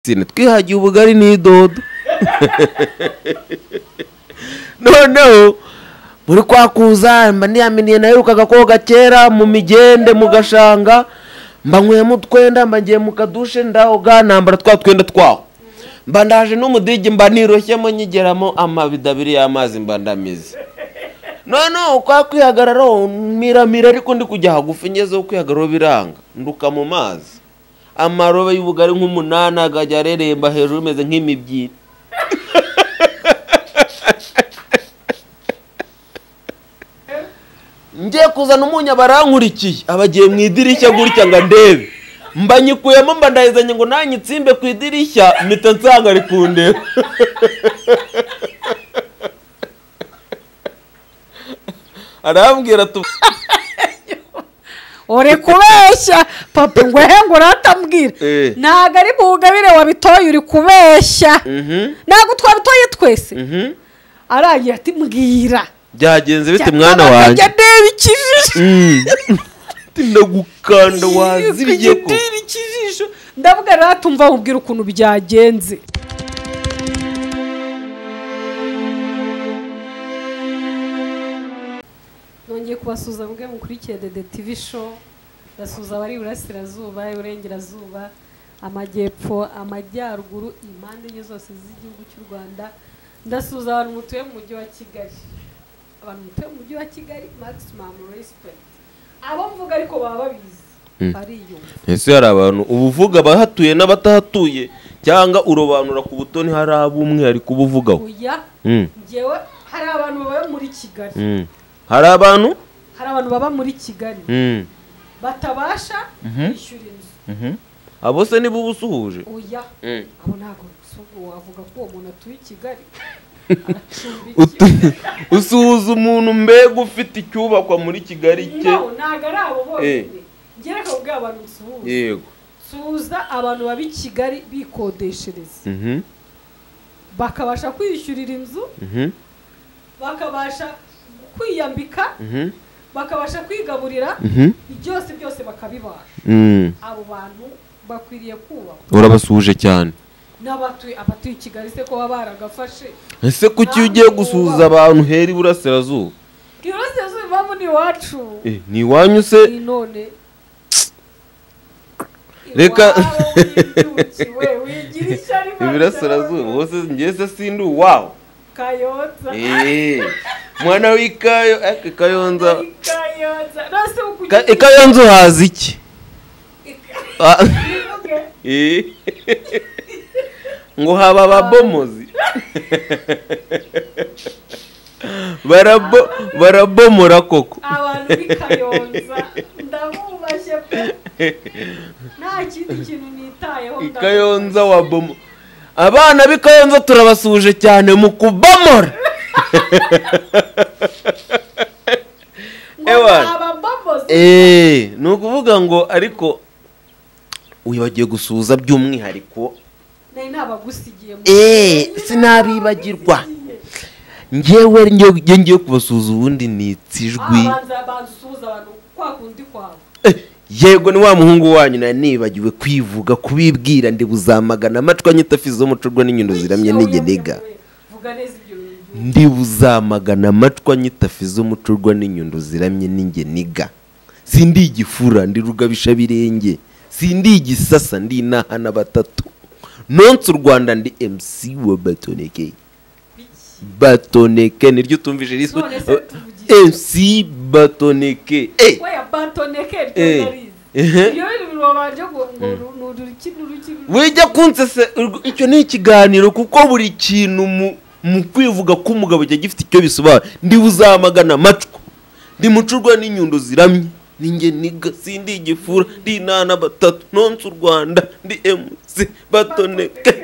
twihagiye ubugari n'idodo noneho muri kwakuza mba niyaminiye naherukaga koga kera mu migende mu gashanga mba nkweyemo utwenda mba ngiye mu kadushe ndahoga nambara twa twenda twaho mba ndaje n'umudigi mba niroshyemo nyigeramo amabido abiri y'amazi mba ndamize noneho kwa kwihagararaho miramira ariko ndi kujya hagufi ngezeho kwihagararaho biranga nduka mu mazi amarobe y'ubugari nk'umunani agajya areremba hejuru umeze nk'imibyiri ngiye kuzana umunya barankurikiye abagiye mu idirishya gutya ngo ndebe mba nyikuyemo mba ndahezanye ngo nanyitsimbe ku idirishya mpita nsanga ari kundeba arambwira tu ore kubeshya papa ngo hengo ratambwira ntago ari bugabire wabitoye uri kubeshya ntago twabitoye twese aragira ati mbwira byagenze bite mwana wanjye ndeba ikijisho ndagukanda wazibiye ko ikijisho ndavuga ratumva ubwira ukuntu byagenze. Nongeye kubasuza mbwe mukurikiye Dede TV show ndasuza bari burasirazuba urengerazuba amajyepfo amajyaruguru impande enye zose z'igihugu cy'u Rwanda ndasuza abantu mutuye mu mujyi wa Kigali abantu mutuye mu mujyi wa Kigali maximum respect abo mvuga ariko baba babizi bariyumva ese hari abantu ubuvuga bahatuye n'abatahatuye cyangwa urobanura ku butoni hari abumwe ari kubuvugaho oya ngewe hari abantu baba muri Kigali hari abantu baba muri Kigali batabasha kwishyura inzu abo se nibo ubusuhuje oya abo ntago wavuga ko uwo muntu atuye i Kigali usuhuza umuntu mbega ufite icyubakwa muri Kigali cye ntago ari abo bose ngera kubwira abantu nsuhuza yego suhuza abantu baba i Kigali bikodeshereza bakabasha kwishyurira inzu bakabasha kwiyambika bakabasha kwigaburira byose bakabibasha abo bantu bakwiriye kuba urabasuhuje cyane n'abatuye i Kigali se ko baba baragafashe ese kuki ugiye gusuhuza abantu heri burasirazuba baba ni iwacu ni iwanyu se none reka wigira ishyari iburasirazuba hose ngiye se sindi uwawe Kayonza mwana w'ikayo Kayonza Kayonza Kayonza uhazi iki ngo haba ababomozi barabomora koko abantu b'Ikayonza ndabubashye pe nta kindi kintu nitayeho Kayonza wabomo abana b'Ikayonza turabasuje cyane mu kubomora ni ukuvuga ngo ariko uyu wagiye gusuhuza by'umwihariko sinabibagirwa ngewe ngiye kubasuhuza ubundi nitsijwi yego ni wa muhungu wanyu na nibagiwe kwivuga kubibwira ndi buzamagana amacwa nyitafizo z'umucurwa n'inyundo ziramye n'ingeniga ndi buzamagana amacwa nyitafizo z'umucurwa n'inyundo ziramye n'ingeniga sindi igifura ndi rugabisha birenge sindi igisasa ndi inahana batatu nonse u Rwanda ndi MC wa Batoneke niryo tumvije riso MC Batoneke wijya kunsese icyo ni ikiganiro kuko buri kintu mu kwivuga ko umugabo cyo gifite icyo bisobanura ndi buzamagana amacwa ndi mucurwa n'inyundo ziramye ninge niga sindi igifura ndi inana batatu nonse u Rwanda ndi MC Batoneke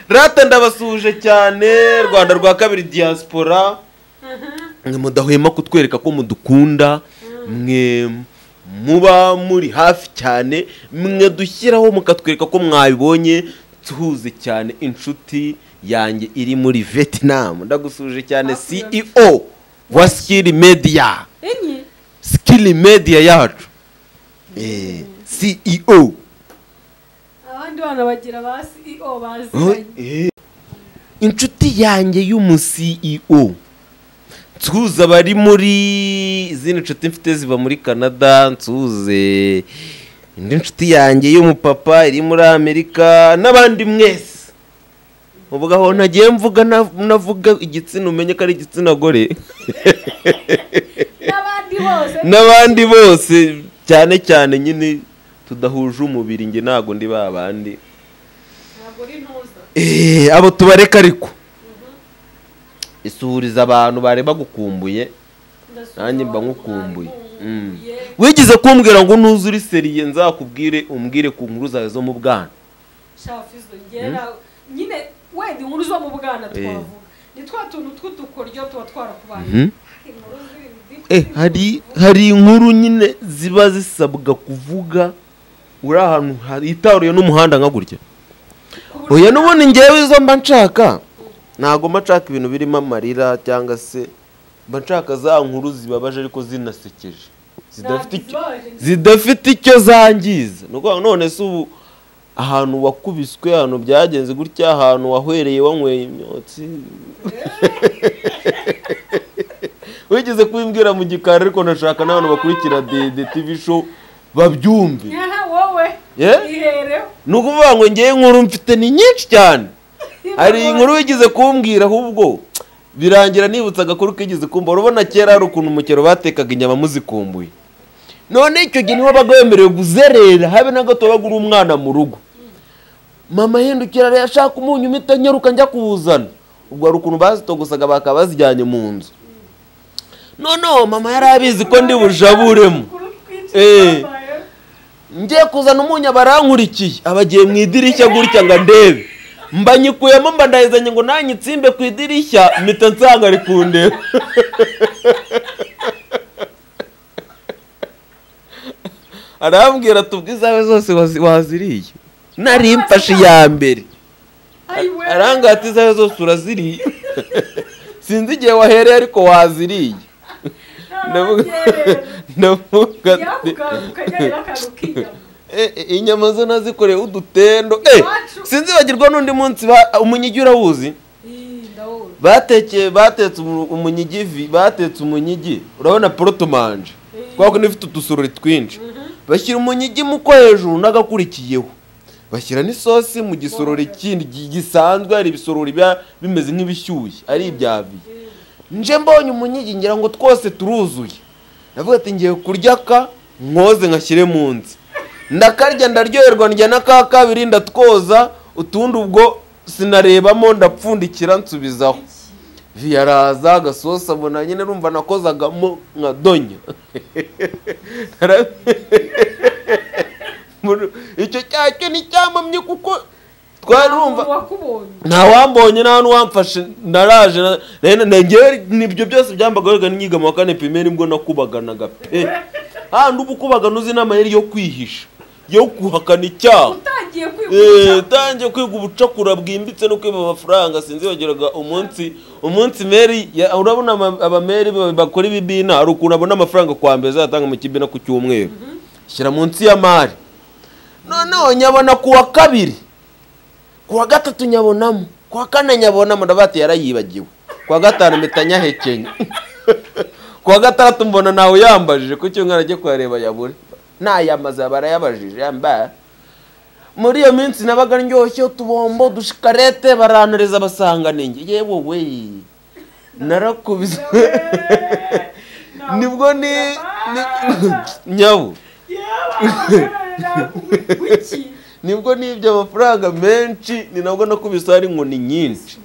rata ndabasuje cyane Rwanda rwa kabiri diaspora mwe mudahwema kutwereka ko mudukunda mwe muba muri hafi cyane mwe dushyiraho mukatwereka ko mwabibonye tuhuze cyane inshuti yanjye iri muri Vietnam ndagusuje cyane CEO wa Skill Media yacu CEO bwana bagira ba CEO baziranye. Inshuti yanjye y'umu-CEO nsuhuza bari muri izindi nshuti mfite ziba muri Canada, nsuhuze indi nshuti yanjye y'umupapa iri muri Amerika n'abandi mwese. Uvuga aho ntagiye mvuga navuga igitsina umenye ko ari igitsina gore. N'abandi bose cyane cyane nyine tudahuje umubiri nge nago ndi babandi. Ntabwo uri ntuza. Abo tubareka ariko. Isuhuriza abantu bare bagukumbuye. Nanjye mba ngukumbuye. Wigize kumbwira ngo ntuzuri seriye nzakubwire umbwire ku nkuru zawe zo mu bwana. Shafizo ngera nyine wende inkuru zo mu bwana twavuga. Ni twa tuntu tw'udukoryo tuba twarakubanye. Hari inkuru nyine ziba zisabwa kuvuga uri ahantu hitaruye n'umuhanda nka gutya. Oya n'ubundi ngewe izo mba nshaka ntago mba nshaka ibintu birimo amarira cyangwa se mba nshaka za nkuru zibabaje ariko zinasekeje zidafite icyo zangiza. None se ubu ahantu wakubiswe, ahantu byagenze gutya, ahantu wahwereye wanyweye imyotsi wigeze kubimbwira mu gikari ariko nashaka n'abantu bakurikira the TV show babyumve. Ni ukuvuga ngo ngewe inkuru mfite ni nyinshi cyane. Hari inkuru wigeze kumbwira ahubwo birangira nibutsa agakuru kigeze kumba. Urabona kera hari ukuntu umukero batekaga inyama muzikumbuye. None icyo gihe niho bagemerewe guzerera habe na gato bagura umwana mu rugo. Mama hindukira yashaka umunyu mita nyaruka njya kuwuzana. Ubwo ari ukuntu bazitogusaga bakaba bazijyanye mu nzu. No mama yarabizi ko ndi bujaburemo. Ngiye kuzana umunya barankurikiye abagiye mu idirishya gutya ngo ndebe. Mbanyikuyemo mba ndahizanye ngo nanyitsimbe ku idirishya mpita nsanga ari kundeba. Arambwira tubwizawe zose waziriye. Nari mfashe ya mbere. Arangati zawe zose uraziriye. Sinzi igihe wahereye ariko waziriye. Ndavuga inyama zo nazikoreye udutendo. Sinzi bagirwa n'undi munsi umunyigi urawuzi. Batetse umunyigivi, batetse umunyigi. Urabona protomanje. Kwako nifite udusorori twinshi. Bashyira umunyigi muko hejuru nagakurikiyeho. Bashyira n'isosi mu gisorori kindi gisanzwe, ari ibisorori bimeze nk'ibishyushye ari ibyavi. Nje mbonye umunyigi ngira ngo twose turuzuye. Ndavuga ati ngiye kurya ka nkoze nkashyire mu nzi. Ndakarya ndaryoherwa njya na ka kabiri ndatwoza utundi ubwo sinarebamo ndapfundikira nsubizaho. Viyaraza agasosa mbona nyine numva nakozagamo nka donya. Icyo cyacyo ni cyamamye kuko twarumva nta wambonye nta n'uwamfashe naraje ngewe nibyo byose byambagaga n'inyiga mu kane primaire mbwo nakubaganaga pe. Handi ubu kubagana uzi n'amayeri yo kwihisha yo guhakana icyaha. Utangiye kwiga ubucakura bwimbitse no kwiba amafaranga. Sinzi bageraga umunsi meri urabona abameri bakora ibibina hari ukuntu abona amafaranga kwa mbere zatanga mu kibina ku cyumweru shyira munsi ya mari. Noneho nyabona kuwa kabiri kuwa gatatu nyabonamo kuwa kane nyabonamo ndabati yarayibagiwe kuwa gatanu mpitanya hekenye kuwa gatatu mbona nawe yambajije ku cyo nkaraje kwareba yabure nayamaza barayabajije yamba. Muri iyo minsi nabaga ndyoshye utubombo dushikarete baranareza basanga ninge yewe we narakubise nibwo ni nyabu nibwo nibyo amafaranga menshi ni nabwo nakubise ari ngo ni nyinshi.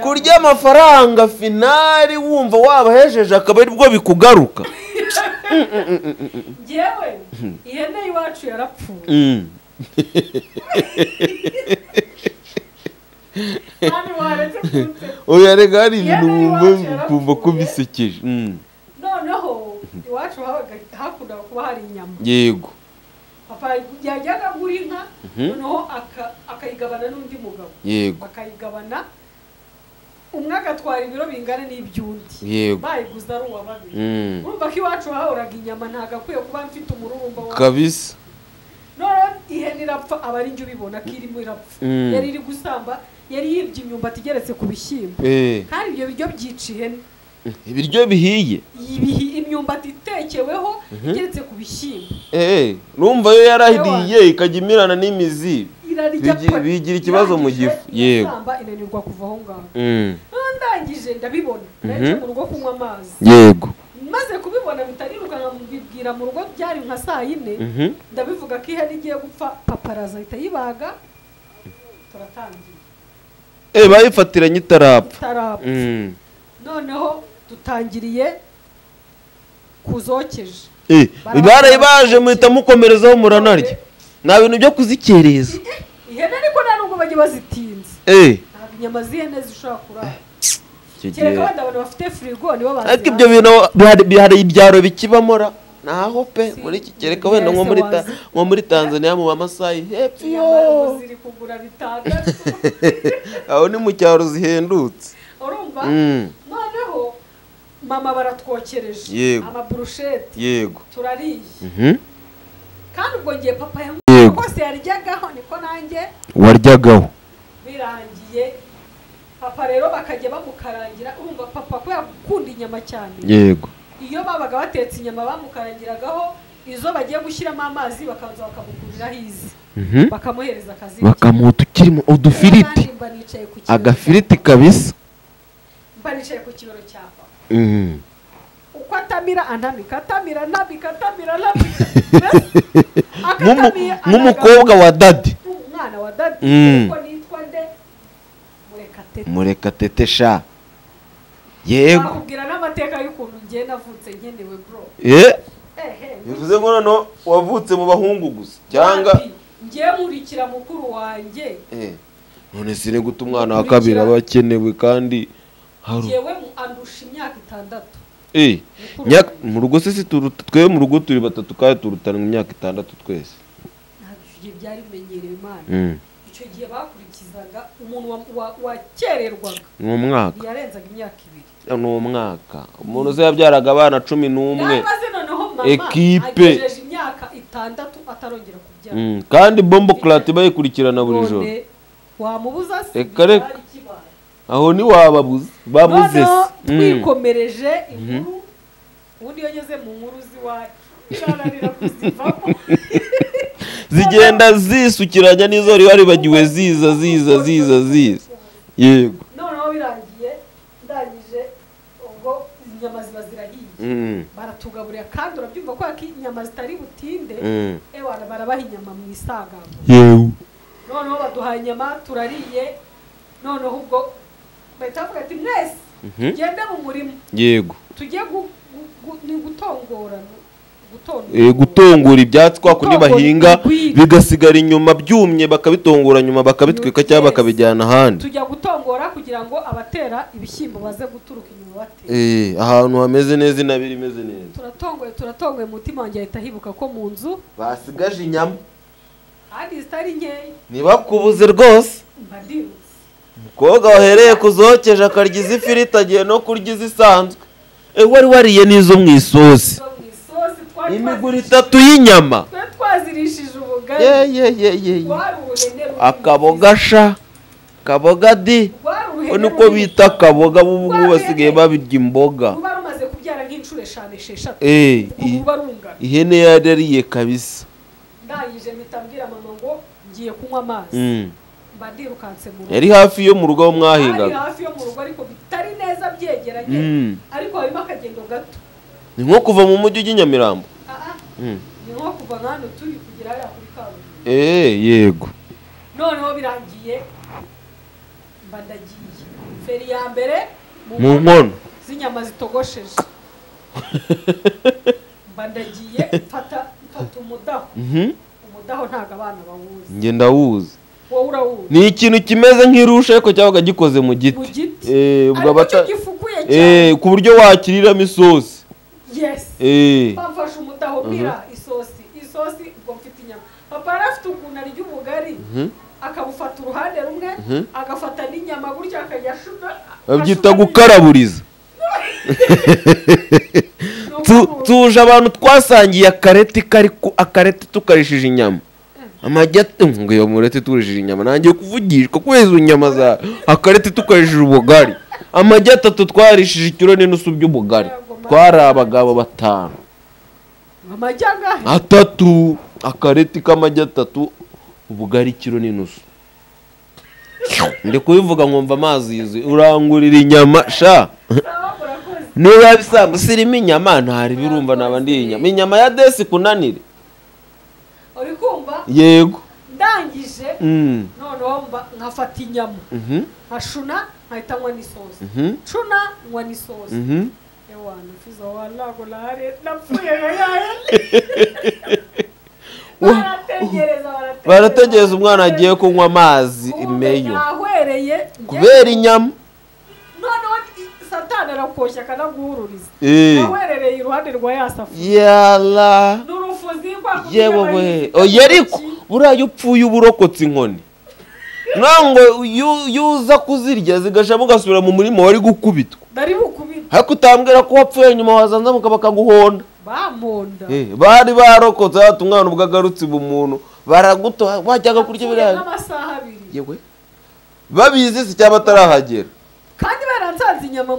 Kurya amafaranga finali wumva wabahejeje akaba ari bwo bikugaruka. Ngewe ihene iwacu yarapfuye. Oya rega hari ibintu kumva ko bisekeje. Noneho iwacu hakunda kuba hari inyama. Yego. Papa yajyaga gura inka noneho akayigabana n'undi mugabo. Yego. Akayigabana umwe agatwara ibiro bingana n'ibyundi. Yego. Bayiguza ari uwa babiri. Urumva ko iwacu hahoraga inyama ntagakwiye kuba mfite umururumba wa. Kabisa. None ihene irapfa aba ari njye ubibona ko irimo irapfa yari iri gusamba yari yibye imyumbati igeretse ku bishyimbo kandi ibyo biryo byica ihene ibiryo bihiye imyumbati itekeweho igeretse ku bishyimbo numva yo yarahiriye ikajya imirana n'imizi bigira ikibazo mu gifu yego inanirwa kuva aho ngaho ndangije ndabibona naje mu rugo kunywa amazi yego maze kubibona bitariruka nkabibwira mu rugo byari nka saa 4 ndabivuga ko ihene igiye gupfa paparaza ahita yibaga turatangiye bayifatiranye itarapfa noneho dutangiriye kuzokeje baje muhita mukomerezaho muranarya nta bintu byo kuzikereza ihene ariko nta nubwo bajya bazitinze ntabwo inyama z'ihene zishobora kurara kereka abandi abantu bafite firigo nibo bazi ariko ibyo bintu hari ibyaro bikibamora naho pe muri iki kereka wenda nko muri Tanzania mu Bamasayi hepfo yo ziri kugura bitandatu aho ni mu cyaro zihendutse urumva noneho mama baratwokereje amaburusheti yego turariye kandi ubwo ngiye papa yangu kose yaryagaho niko nanjye waryagaho birangiye papa rero bakajya bamukarangira urumva papa ko yakunda inyama cyane yego iyo babaga batetse inyama bamukarangiragaho izo bagiye gushyiramo amazi bakabanza bakamukuriraho izi bakamuhereza akazi bakamuha tukirimo udufiriti agafiriti kabisa mbanicaye ku kibero cya papa uko atamira antamika atamira ntamika atamira ntamika nk'umukobwa wa dadi umwana wa dadi uko nitwa nde Murekatete sha yego bakubwira n'amateka y'ukuntu ngiye navutse nkenewe bro bivuze ngo none wavutse mu bahungu gusa cyangwa ngiye nkurikira mukuru wanjye none sine guta umwana wa kabiri aba akenewe kandi yewe andusha imyaka 6 mu rugo se twe mu rugo turi batatu kandi turutana imyaka 6 twese ntabwo byari bimenyerewe Imana icyo gihe bakurikizaga umuntu wakererwaga mu mwaka yarenzaga imyaka 2 no mwaka umuntu se yabyaraga abana 11 ekipe agejeje imyaka 6 atarongera kubyara kandi bombo clat bayikurikirana buri joro wamubuza se aho ni wababuze babuze twikomereje inkuru ubundi yageze mu nkuru ziwacu irananira kuzivamo zigenda zisukiranya n'izo riwari bagiwe ziza yego noneho birangiye ndangije ubwo inyama ziba zirahiye baratugaburira kandi urabyumva ko inyama zitari butinde barabaha inyama mu isangano yewe noneho baduhaye inyama turariye noneho ubwo bahita bavuga ati mwese tugende mu murima yego tujye gutongura ibyatsi kwa kundi bahinga bigasigara inyuma byumye bakabitongura nyuma bakabitwika cyangwa bakabijyana ahandi tujya gutongora kugira ngo abatera ibishyimbo baze guturuka inyuma batera ahantu hameze neza inabiri imeze neza turatongoye umutima wanjye ahita hibuka ko mu nzu basigaje inyama kandi zitari nkeya ntibakubuze rwose umukobwa wahereye kuzokeje akarya izifiriti agiye no kurya izisanzwe wari wariye n'izo mu isosi imiguru 3 y'inyama twazirishije ubugari akaboga sha kaboga di nuko bita akaboga bubu basigaye babirya imboga rumaze kubyara nk'inshuro 5-6 ihene yariye kabisa ndangije mitambwira mama ngo ngiye kunywa amazi mbadirukanse mu rugo yari hafi yo mu rugo aho mwahingaga yari hafi yo mu rugo ariko bitari neza byegeranye ariko harimo akagendo gato ni nko kuva mu mujyi ujya Nyamirambo ni nko kuva hano turi kugira hariya kuri kaburimbo yego noneho birangiye mbadagiye feri ya mbere mu nkono z'inyama zitogosheje mbadagiye mfata umudaho umudaho ntago abana bawuzi nge ndawuzi wowe urawuzi ni ikintu kimeze nk'irusha ariko cyabaga gikoze mu giti ubwo abata gifukuye cyane ku buryo wakiriramo isosi bamfashe umudaho mira isosi ubwo mfite inyama papa yari afite ukuntu arya ubugari akabufata uruhande rumwe agafata n'inyama gutya akajya ashuka babyita gukaraburiza tuje abantu twasangiye akareti tukarishije inyama amagi ngo iyo murete turishije inyama nangiye kuvugishwa kweza inyama za akarete tukoresheje ubugari amagi 3 twarishije ikiro n'inusu by'ubugari twari abagabo 5 amagi angahe 3 akarete k'amagi 3 ubugari ikiro n'inusu ndi kubivuga nkumva amazi yuzuye urangurira inyama sha niba bisambu sirimo inyama ntari birumva nabandi inyama ya desi kunanire uri kumva yego ndangije noneho nkafata inyama nkashuna nkahitanywa n'isosi cuna nywa n'isosi ewana fiza walago lare napfuye yayaye barategereza umwana agiye kunywa amazi imeyo nahwereye kubera inyama noneho satani arakoshya akanaguhururiza nahwerereye iruhande rwa yasafu yala n'urufuzi kwa yewe yariko burayo upfuye uburokotse inkoni nango yuza kuzirya zigashamo gasubira mu murimo wari gukubitwa dari bukubita hako utambwira ko wapfuye nyuma wazanza bakaguhonda bamonda bari barokotse hatu umwana ubwagarutse umuntu baraguto wajyaga kurya biraye n'amasaha 2 yewe babizi se cyaba tarahagera kandi baransanze inyama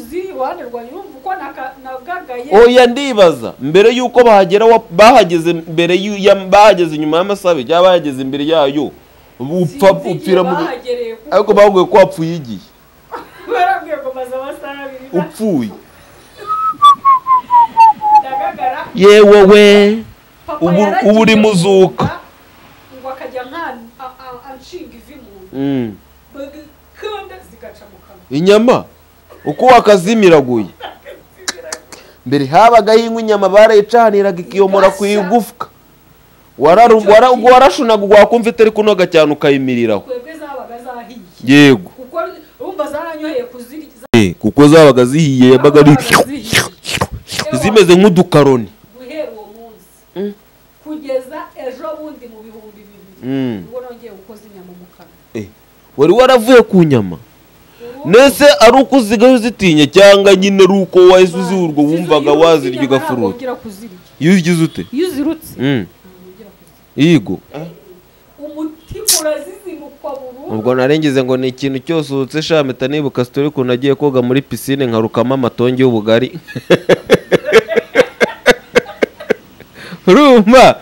ziri iruhande rwa nyumva uko nagagaye oya ndibaza mbere yuko bahageze mbere bahageze inyuma y'amasaha cyaba bahageze imbere yayo upfira mu ariko bavuye ko wapfuye igihe barabwiye ko maze amasaha 2 upfuye yewe we ubu uri muzuka ngo akajya anshinga ivi mu kandi zigaca mu kanwa inyama uko wakazimiraguye mbere habagaho inyama barayicaniraga ikiyomora ku igufwa warashunaga wakumva itari kunoga cyane ukayimiriraho kwebwe zabaga zahiye yego kuko urumva zaranyoheye kuzirya kuko zabaga zihiye yabaga ari zimeze nk'udukaroni guhera uwo munsi kugeza ejo bundi mu 2000 ubwo nongeye gukoza inyama mu kanwa wari waravuye ku nyama nese ari uko uzigaho zitinye cyangwa nyine ari uko wahise uzurwa wumvaga wazirya ugafuruta iyo ugize ute iyo uzirutse yego umutima urazizinukwa burundu ubwo narengize ngo ni ikintu cyose urutse shamita nibuka story ko nagiye koga muri piscine nkarukama amatongi y'ubugari urumva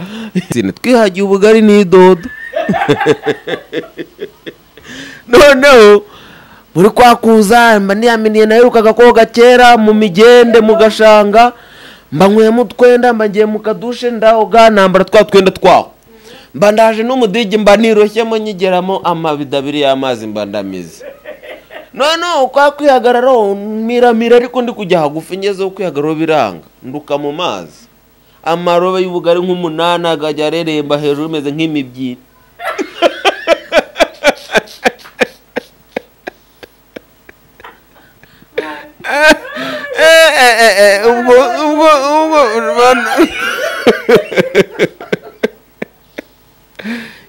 twihagiye ubugari n'idodo noneho muri kwakuza mba niyaminiye naherukaga koga kera mu migende mu gashanga mba nkweyemo utwenda mba ngiye mu kadushe ndahoga nambara twa twenda twaho mba ndaje n'umudigi mba niroshyemo nyigeramo amabido 2 y'amazi mba ndamize noneho kwa kwihagarara miramira ariko ndi kujya hagufi ngezeho kwihagarara biranga nduka mu mazi amarobe y'ubugari nk'umunani agajya areremba hejuru meze nk'imibyiri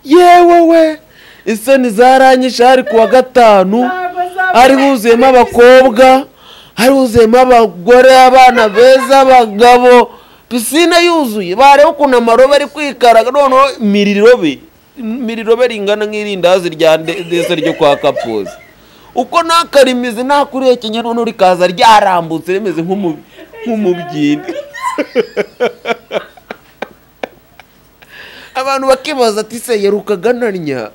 yewe we isoni zaranyisha hari kuwa 5 hari huzuyemo abakobwa hari huzuyemo abagore abana beza abagabo pisine yuzuye bareba ukuntu amarobe ari kwikaraga noneho mirirobe ringana nk'irindazi rya ndese ryo kwa Kapozi uko nakarimizi nakuriye kinye none rikaza ryarambutse remeze nk'umubyini abantu bakibaza ati se yerukaga nanya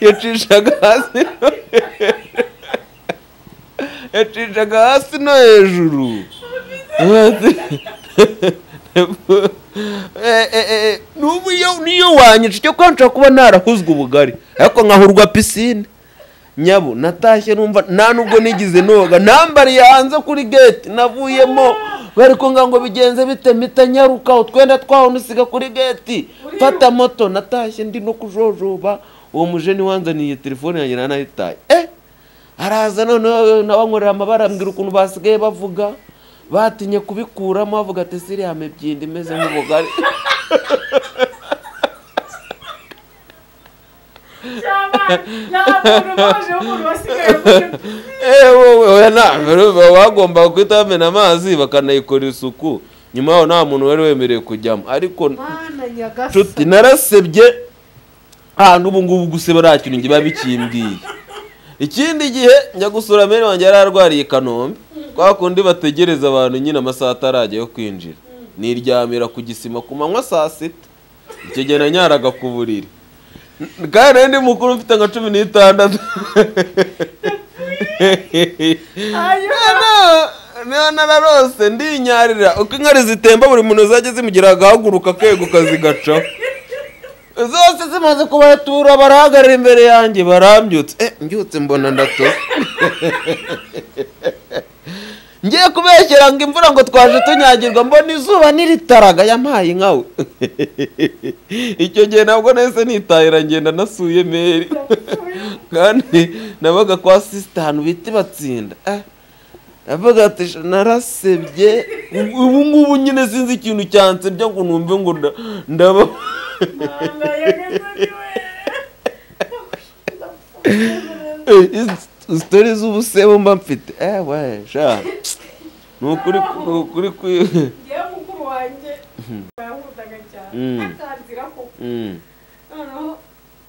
yacishaga hasi no hejuru nubu niyo wanyica cyo kwanca kuba narahuzwa ubugari ariko nkahurwa pisine nyabo natashye numva nta nubwo nigize noga nambari hanze kuri gate navuyemo bariko ngo bigenze bite mitanyaruka utwenda twaho nusiga kuri gate fata moto natashye ndi no kujojoba uwo mujeni wanzaniye telefone yanjye nanahitaye araza none nabankorera amabara mbwira ukuntu basigaye bavuga batinye kubikuramo bavuga ati siri yamebyinde imeze nk'ubugari wagomba guhita bamena amazi bakanayikora isuku nyuma yaho nta muntu wari wemerewe kujyamo ariko nshuti narasebye ahantu ubu ngubu guseba nta kintu ngiba bikimbwiye. Ikindi gihe njya gusura mene wanjye yari arwariye i Kanombe, kwa kundi bategereza abantu nyine amasaha atarajya yo kwinjira, niryamira ku gisima ku manywa saa 6. Icyo gihe nanyaraga ku buriri kandi ndi mukuru mfite nka 16. Nararose ndinyarira uko inkari zitemba buri muntu zajya zimugira agahaguruka keguka zigacaho, zose zimaze kubatura barahagarara imbere yanjye barambyutse. Mbyutse mbona ndatose. Ngiye kubeshyera ngo imvura ngo twaje tunyagirwa, mbona izuba niritaraga yampaye nkawe. Icyo gihe nabwo nahise nitahira ngenda nasuye Meri kandi nabaga kwa sister ahantu bita Batsinda. Avuga ati narasebye ubu ngubu nyine sinzi ikintu cyansebye ngo numve ngo ndaba story z'ubusebo mba mfite. Sha nukuri yewe mukuru wanjye yahudaga cyane akanzira ko noneho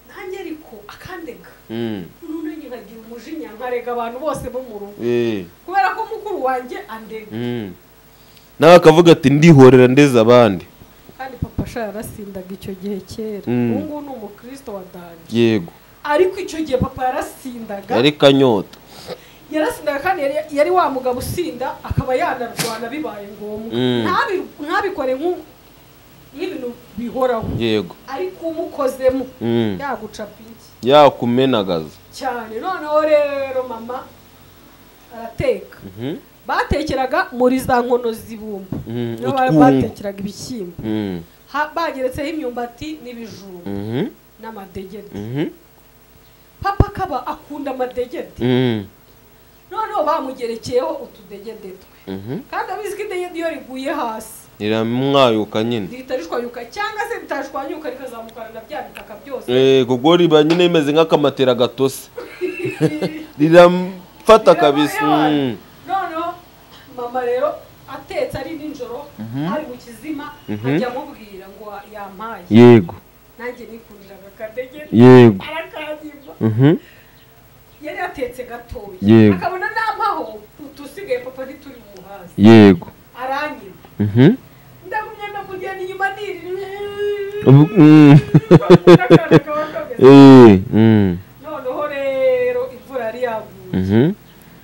nanjye ariko akandega none nkagira umujinya nkarega abantu bose bo mu rugo kubera ko mukuru wanjye andega nawe akavuga ati ndihorera ndeze abandi. Kandi papa sha yarasindaga icyo gihe kera, ubu ngubu ni umukristo wa danje. Yego, ariko icyo gihe papa yarasindaga, yari kanyota, yarasindaga kandi yari wa mugabo usinda akaba yanarwana bibaye ngombwa. Ntabikore nk'ibintu bihoraho. Yego, ariko umukozemo yagucapa iki, yakumenagaza cyane. Noneho rero mama arateka, batekeraga muri za nkono z'ibumba, no batekeraga ibishyimbo, bageretseho imyumbati n'ibijumba n'amadegede. Papa akaba akunda amadegede, noneho bamugerekeyeho utudegede twe, kandi abizi ko idegede iyo riguye hasi riramwayuka nyine, ritarishwanyuka cyangwa se ritashwanyuka rikazamukana na bya bitaka byose. Kuko riba nyine imeze nk'akamatera gatose riramfata kabisa. Noneho mama rero atetse ari nijoro ari mu kizima, ajya amubwira ngo yampaye. Yego, nanjye nikundiraga akadegede. Yego, arakanyima. Yari atetse gatoya, akabona nampaho tusigaye papa ntituri mu muhazi. Yego, aranyima. Ndagumye ndamugenda inyuma noneho rero imvura yari yaguye,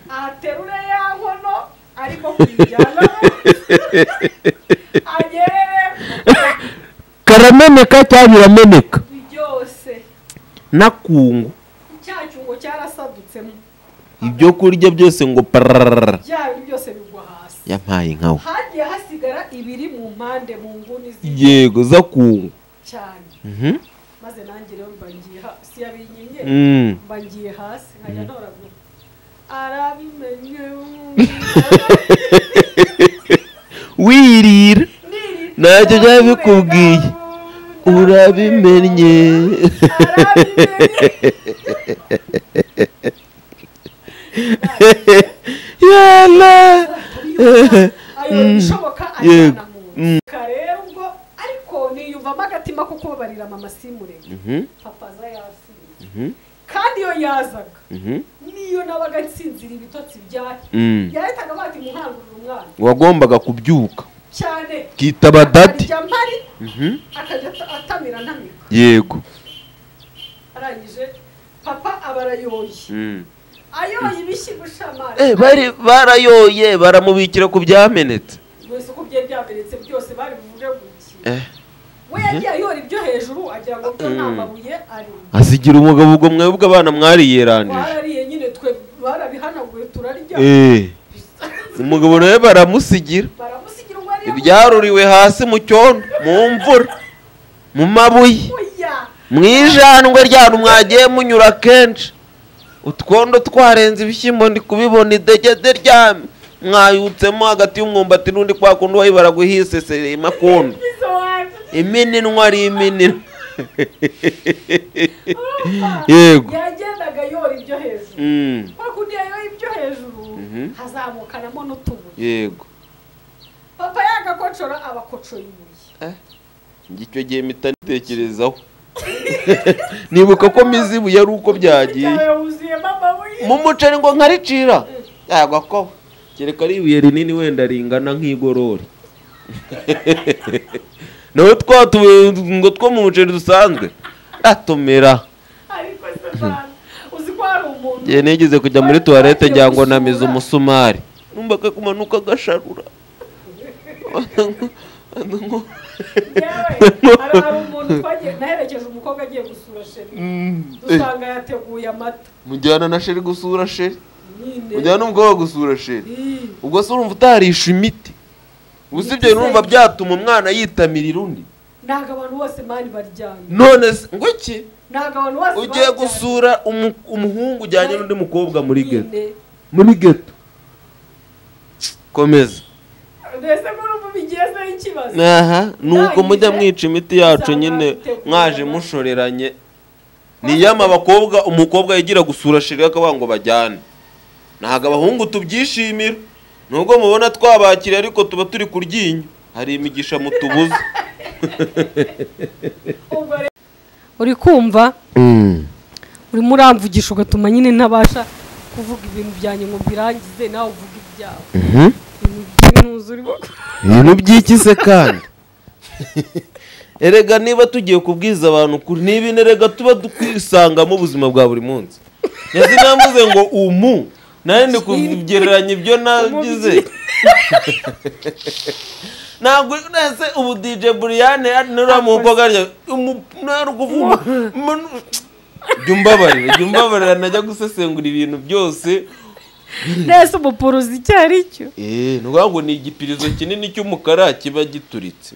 aterura ya nkono ariko kuyijyana agere karameneka cyangwa birameneka byose, nakungu cya cyungo cyarasadutsemo, ibyo kurya byose ngo pararara, bya byose bigwa hasi. yampaye nkawe, hagiye hasigara ibiri mu mpande mu nguni yego zakungu cyane. Maze nanjye rero mbangiye hasi, yabinyenye mbangiye hasi nkajya ntoragura. Arabimenye wirira ntacyo byaba bikubwiye, urabimenye. Yala ayo bishoboka ajyana mu rero ubwo, ariko niyumvamo agatima ko kubabarira mama simurenge. Papa za yasinze, kandi iyo yazaga niyo nabaga nsinzira ibitotsi byake, yahitaga bati muhangurira umwana, wagombaga kubyuka cyane kitaba dadi, akajya atamira ntamira. Yego, arangije papa abarayoye, ayoye ibishyimbo shamara, bari barayoye baramubikira ku byamenetse. Wese uko bye byamenetse byose bari buvuge guki, we yagiye ayora ibyo hejuru agira ngo byo nta mabuye ari, asigira umugabo ubwo mwebwe abana mwariyeranije. Barariye nyine twe barabihanaguye turarya. Umugabo nawe baramusigira ibyaruriwe hasi mu cyondo, mu mvura, mu mabuye, mu ijandwe ryanu mwagiye munyura kenshi, utwondo twarenze ibishyimbo ndi kubibona, idegede rya mwayutsemo hagati y'umwumbati n'undi kwa kundi wayibara guhisesera imakondo, iminwa ari iminwa. Yego, yagendaga yora ibyo hejuru, kwa kundi yayoye ibyo hejuru hazamukanamo n'utubuye. Yego, papa yagakocora abakocoye ibuye, icyo gihe mpita nitekerezaho nibuka ko mizibu yari uko byagiye mu muceri ngo nkaricira yagwa ko kereka ari ibuye rinini wenda ringana nk'igorori nawe twatuye ngo two mu muceri dusanzwe atomera ariko se uzi ko hari umuntu ye nigeze kujya muri toilette ngira ngo namize umusumari numva ko kumanuka gasharura hari umuntu twagiye naherekeje umukobwa agiye gusura sheri dusanga yateguye amata mujyana na sheri gusura sheri mujyana n'umukobwa gusura sheri ubwo se urumva utarisha imiti usibye urumva byatuma umwana yitamirira undi ntago abantu bose mani baryana none ngo iki ntago abantu bose ugiye gusura umuhungu ujyanye n'undi mukobwa muri geto komeza mbese ko urumva bigezeho ikibazo aha nuko mujya mwica imiti yacu nyine mwaje mushoreranye niyama abakobwa umukobwa yigira gusura sheri akavuga ngo bajyane ntago abahungu tubyishimira nubwo mubona twabakira ariko tuba turi kuryinyo hari imigisha mutubuza uri kumva urimo uramvugisha ugatuma nyine ntabasha kuvuga ibintu byanjye ngo mbirangize nawe uvuga ibyawe ibintu by'ikise kandi erega niba tugiye kubwiza abantu kuri n'ibintu erega tuba dukwisangamo ubuzima bwa buri munsi nzi namvuze ngo nawe ndi kugereranya ibyo nagize ntabwo nese ubu DJ Brian nura mu mboga rya narukuvuga jumbabarira najya gusesengura ibintu byose nese umupuruzi cyari cyo nuvuga ngo ni igipirizo kinini cy'umukara kiba gituritse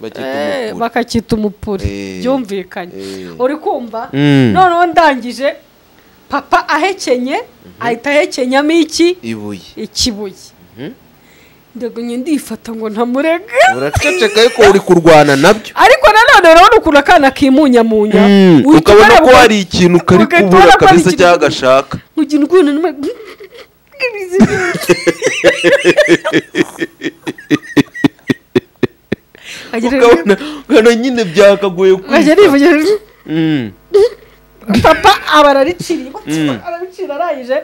bakakita umupuri byumvikanye uri kumva noneho ndangije papa ahekenye ahita ahekenyamo ikibuye ndego ndifata ngo ntamurege uraceceka ariko uri kurwana nabyo ariko nanone urabona ukuntu akana kimunyamunya ukabona ko hari ikintu kari kubura kabisa cyangwa gashaka ugira ubwino n'umwe ukabona nyine byakagoye kwita papa aba arariciriye arabicira arangije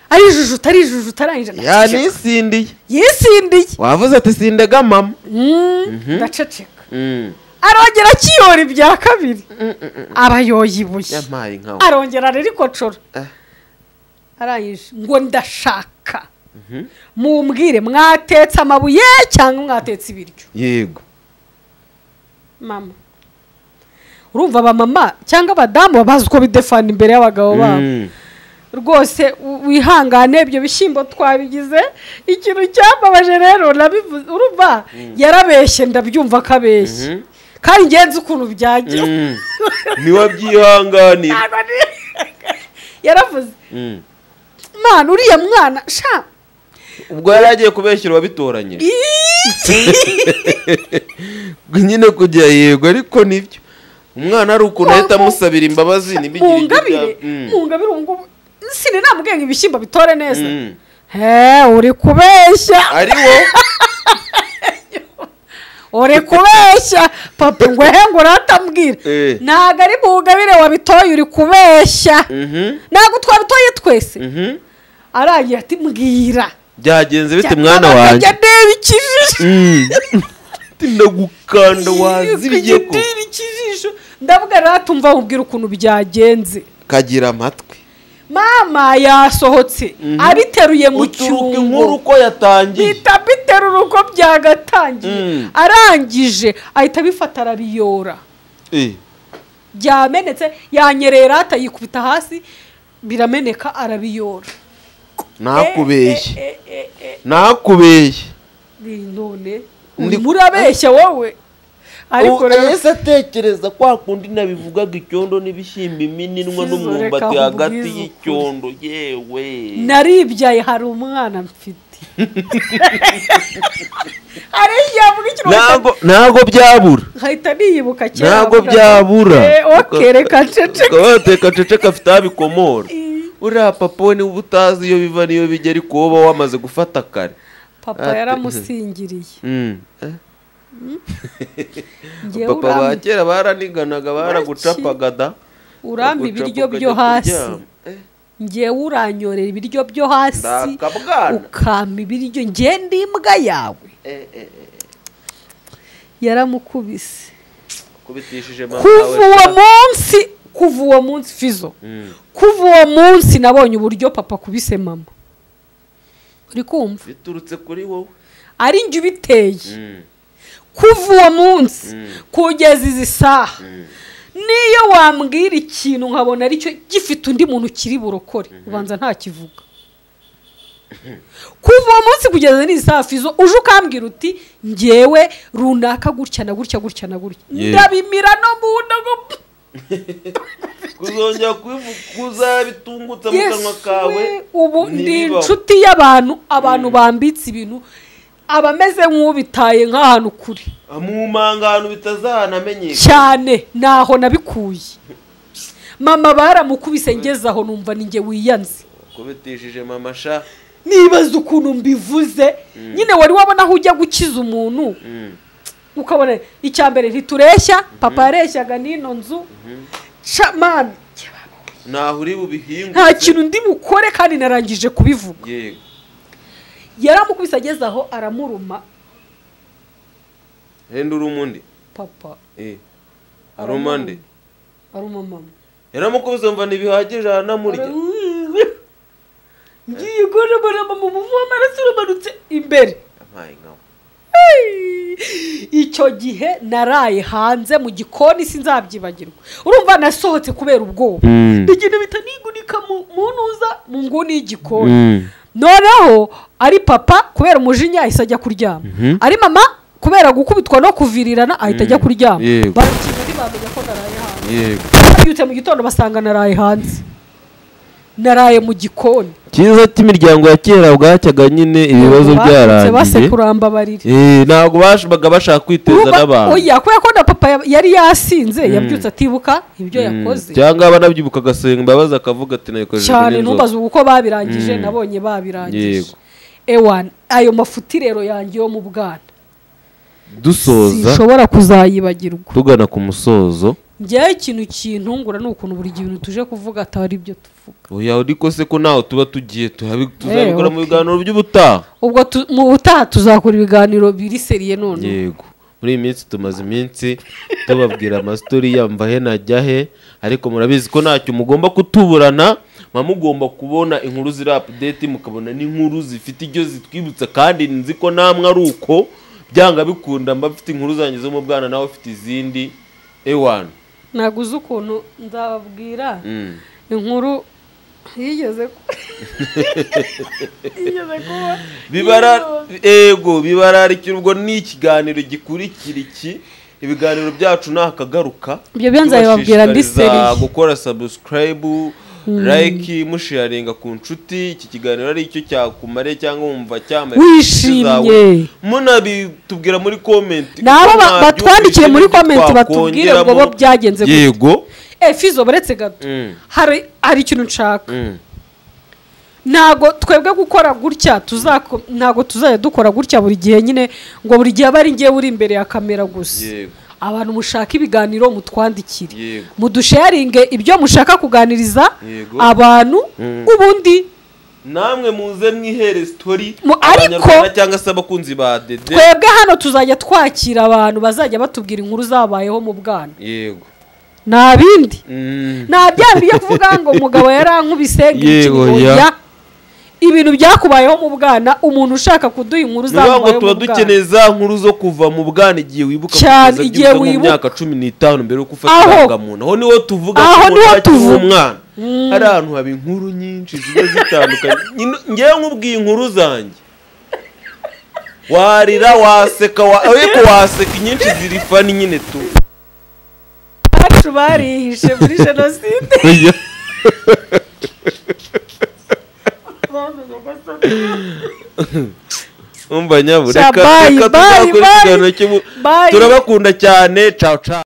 arijujuta arangije yisindiye wavuze ati sindega mama ndaceceka arongera akiyora ibya kabiri abayoye ibuye arongera ararikocora arangije ngo ndashaka mumbwire mwatetse amabuye cyangwa mwatetse ibiryo yego mama urumva abamama cyangwa abadamu bazi uko bidefana imbere y'abagabo babo rwose wihangane ibyo bishyimbo twabigize ikintu cyambabaje rero urumva yarabeshye ndabyumva akabeshye kandi ngenzi ukuntu byagiye ntiwabyihanganira yaravuze mwana uriya mwana sha ubwo yari agiye kubeshyira uwabitoranye nyine kujya yego ariko nibyo umwana ari ukuntu ahita amusabira imbabazi mungabire ngubu sine namubwenga ibishyimbo bitore neza uri kubeshya ari wo uri kubeshya papa ngo ngo uratambwira ntabwo ari mungabire wabitoye uri kubeshya ntabwo twabitoye twese aragiye ati mbwira byagenze bite mwana wanjye ndeba ikijisho ndagukanda wazibye ko ndavuga rero tumva ubwira ukuntu byagenze kagira amatwi mama yasohotse abiteruye mu cyumba inkuru uko yatangiye biterura uko byagatangiye arangije ahita abifata arabiyora byamenetse yanyerera atayikubita hasi birameneka arabiyora nakubeshye none murabeshya wowe ariko rero atekereza kwa kundi nabivugaga icyondo n'ibishyimbo iminwa n'umwumbati hagati y'icyondo yewe naribyaye hari umwana mfite ntago byabura hahita niyibuka cyane ntago byabura reka ceceka afite aho abikomora uriya papa we niba utazi iyo biva niyo bijya ariko wowe wamaze gufata kare papa yaramusingiriye papa ba kera baraniganaga baragucapaga da uramba ibiryo byo hasi ngewe uranyorera ibiryo byo hasi ukama ibiryo ngenda imbwa yawe yaramukubise kubitishije mama kuva uwo munsi Fizo kuva uwo munsi nabonye uburyo papa kubise mama uri kumva biturutse kuri wowe ari njye ubiteye kuva uwo munsi kugeza izi saha niyo wambwira ikintu nkabona aricyo gifite undi muntu kiri burokore ubanza nta kivuga kuva uwo munsi kugeza n'izi saha Fizo uje ukambwira uti ngewe runaka gutya na gutya gutya na gutya ndabimira no mu ndago kuzongera kuza bitungutse mu kanwa kawe ubu ndi inshuti y'abantu bambitse ibintu abameze nk'ubitaye nk'ahantu kuri amumangano bitazanamenyeka cyane naho nabikuye mama baramukubise ngeze aho numva ninjye wiyanze kubitishije mama sha nibaza ukuntu mbivuze nyine wari wabona aho ujya gukiza umuntu ukabona icyambere ntitureshya papa yareshyaga n'ino nzu mami naho uri bubihinga nta kintu ndi bukore kandi narangije kubivuga yego yaramukubise ageze aho aramuruma henda urumundi papa arumande aruma mama yaramukubise mva ntibihagije aranamurya ngiye kubona mama muvoma arasurumanutse imbere icyo gihe naraye hanze mu gikoni sinzabyibagirwa urumva nasohotse kubera ubwoba ndigenda bita nigunika mu ntuza mu nguni y'igikoni noneho ari papa kubera umujinya ahise ajya kuryama ari mama kubera gukubitwa no kuvirirana ahita ajya kuryama barakinga ntibamenya ko naraye hanze babyutse mu gitondo basanga naraye hanze naraye mu gikoni cyiza cy'imiryango ya kera bwacyaga nyine ibibazo byarangiye base kuramba barire ntabwo babaga bashaka kwiteza n'abantu oya kubera ko na papa yari yasinze yabyutse atibuka ibyo yakoze cyangwa abanabyibuka agasenga imbabazi akavuga ati nayikojeje neza cyane ntumbaze uko babirangije nabonye babirangije ewan ayo mafuti rero yanjye yo mu bwana dusoza sinshobora kuzayibagirwa tugana ku musozo njyewe ikintu kintungura ni ukuntu buri gihe ibintu tuje kuvuga atari ibyo tuvuga oya ariko se ko nawe tuba tugiye tuzabikora mu biganiro by'ubutaha ubwo mu butaha tuzakora ibiganiro biri seriye none yego muri iyi minsi tumaze iminsi tubabwira amastori yamva he najya he ariko murabizi ko ntacyo mugomba kutuburana mugomba kubona inkuru ziri update mukabona n'inkuru zifite ibyo zitwibutsa kandi nzi ko namwe ari uko byanga bikunda mba mfite inkuru zanjye zo mu bwana nawe ufite izindi ewana naguze ukuntu nzababwira inkuru yigeze kuba bibararikira ubwo ni ikiganiro gikurikira iki ibiganiro byacu nakagaruka ibyo byanzabibabwira ndi seriye gukora subscribe like musharinga ku nshuti iki kiganiro ari icyo cyakumare cyangwa wumva cyamaye wishimye munabitubwira muri comment nabo batwandikire muri comment batubwire ngo bo byagenze gute yego Fizo baretse gato hari ikintu nshaka ntago twebwe gukora gutya ntago tuzajya dukora gutya buri gihe nyine ngo buri gihe bari ngiye uri imbere ya kamera gusa abantu mushaka ibiganiro mutwandikire mudusharinge ibyo mushaka kuganiriza abantu ubundi namwe muze mwihere story abanyarwanda cyangwa se abakunzi ba Dede twebwe hano tuzajya twakira abantu bazajya batubwira inkuru zabayeho mu bwana yego nta bindi nta byandi byo kuvuga ngo umugabo yarankubise ng'ikiniboya ibintu byakubayeho mu bwana umuntu ushaka kuduha inkuru zabayeho mu bwana tuba dukeneye za nkuru zo kuva mu bwana igihe wibuka cyane igihe wibuka mu myaka 15 mbere yo gufata muntu aho niho tuvuga ko umwana hari ahantu haba inkuru nyinshi ziba zitandukanye ngewe nkubwiye inkuru zanjye warira waseka ariko waseka inyinshi ziri fani nyine tu barihishe muri jenoside umva nyabu reka tuzakora ikiganiro turabakunda cyane ciao ciao